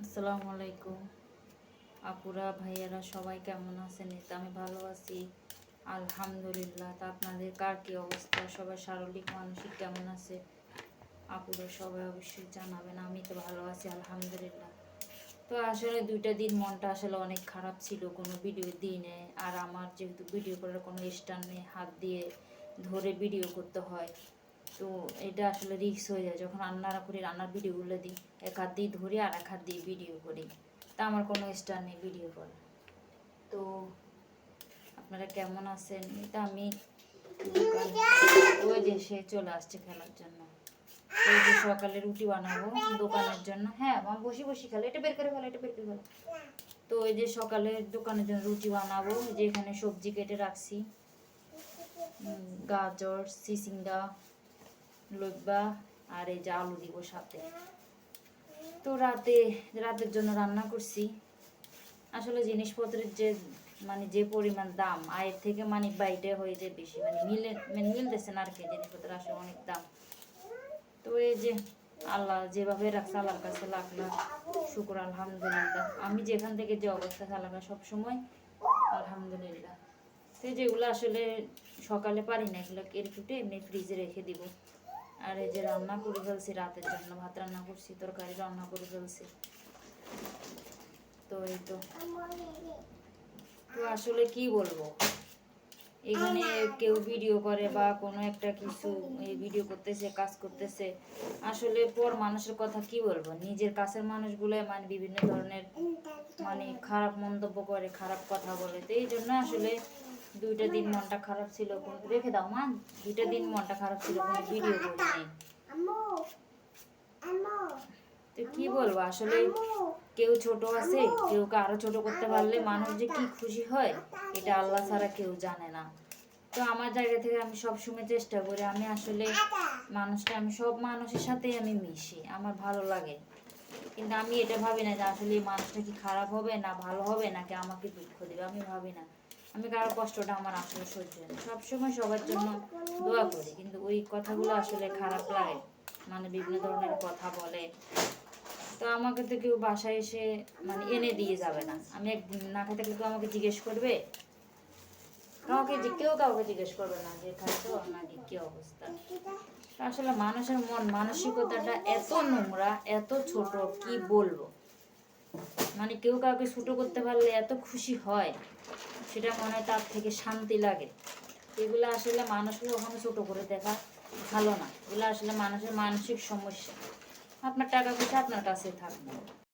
আসসালামু আলাইকুম আপুরা ভাইয়ারা সবাই কেমন আছেন? তো আমি ভালো আছি আলহামদুলিল্লাহ। তা আপনাদের কার কি অবস্থা? সবাই শারীরিক মানসিক কেমন আছে আপুরা সবাই অবশ্যই জানাবেন। আমি তো ভালো আছি আলহামদুলিল্লাহ। তো আসলে 2টা দিন মনটা আসলে অনেক খারাপ ছিল, কোনো ভিডিও দিই নেই। আর আমার যেহেতু ভিডিও করার কোনো স্ট্যান্ড নেই, হাত দিয়ে ধরে ভিডিও করতে হয়, তো এটা আসলে রিস্ক হয়ে যায়। যখন রান্নারা করি, রান্নার ভিডিওগুলো দিই, এক হাত দিয়ে ধরি আর এক হাত দিয়ে ভিডিও করি, তা আমার কোনো স্টার নেই ভিডিও করা। তো আপনারা কেমন আছেন? এটা আমি দোকান, ওই যে সে চলে আসছে খেলার জন্য। ওই যে সকালে রুটি বানাবো দোকানের জন্য। হ্যাঁ মা, বসি বসি খেলো, এটা বের করে ফেলো, এটা বের করে ফেলো। তো ওই যে সকালে দোকানের জন্য রুটি বানাবো, যে এখানে সবজি কেটে রাখছি, গাজর, চিচিঙ্গা, লইবা, আর এই যে আলু দিব সাথে। তো রাতের জন্য রান্না করছি। আসলে জিনিসপত্রের যে যে পরিমাণ দাম, আয়ের থেকে বাইরে হয়ে যায় বেশি, মিলতেছে না আর কি। জিনিসপত্র আসলে অনেক দাম। তো এই যে আল্লাহ যেভাবে রাখছে, আল্লাহর কাছে লাখ লাখ শুকর আলহামদুলিল্লাহ। আমি যেখান থেকে যে অবস্থা চালাকা সবসময় আলহামদুলিল্লাহ। তো যেগুলো আসলে সকালে পারি না, এগুলো কেটে কুটে এমনি ফ্রিজে রেখে দিব। আর এই যে রান্না করে ফেলছি রাতের জন্য, ভাত রান্না করছি, তরকারি রান্না করে ফেলছি। তো এই তো তো আসলে কি বলবো, এখানে কেউ ভিডিও করে বা কোনো একটা কিছু ভিডিও করতেছে, কাজ করতেছে, আসলে পর মানুষের কথা কি বলবো, নিজের কাছের মানুষগুলো বিভিন্ন ধরনের খারাপ মন্তব্য করে, খারাপ কথা বলে। তো এই জন্য আসলে 2টা দিন মনটা খারাপ ছিল, কোনো রেখে দাও মা, 2টা দিন মনটা খারাপ ছিল, কোনো ভিডিও করি নাই। তো কি বলবো আসলে, কেউ ছোট আছে, কেউ আরো ছোট করতে পারলে মানুষ যে কি খুশি হয়, এটা আল্লাহ ছাড়া কেউ জানে না। তো আমার জায়গা থেকে আমি সবসময় চেষ্টা করি, আমি আসলে আমি সব মানুষের সাথেই আমি মিশি, আমার ভালো লাগে। কিন্তু আমি এটা ভাবি না যে আসলে এই মানুষটা কি খারাপ হবে না ভালো হবে, নাকি আমাকে দুঃখ দেবে, আমি ভাবি না। আমি কারো কষ্টটা আমার আসলে সহ্য হয় না। সবসময় সবার জন্য দোয়া করি, কিন্তু ওই কথাগুলো আসলে খারাপ লাগে, বিভিন্ন ধরনের কথা বলে। তো আমাকে তো কেউ বাসায় এসে এনে দিয়ে যাবে না। আমি একদিন না খেতে থাকলে কেউ আমাকে জিজ্ঞেস করবে? কাউকে জিজ্ঞেস করবে না যে খাইছো নাকি কি অবস্থা। আসলে মানুষের মন মানসিকতাটা এত নোংরা, এত ছোট, কি বলবো। কেউ কাউকে ছোট করতে পারলে এত খুশি হয়, সেটা মনে হয় তার থেকে শান্তি লাগে। এগুলো আসলে মানুষকে কখনো ছোট করে দেখা ভালো না। এগুলো আসলে মানুষের মানসিক সমস্যা। আপনার টাকা পয়সা আপনার কাছে থাকবে।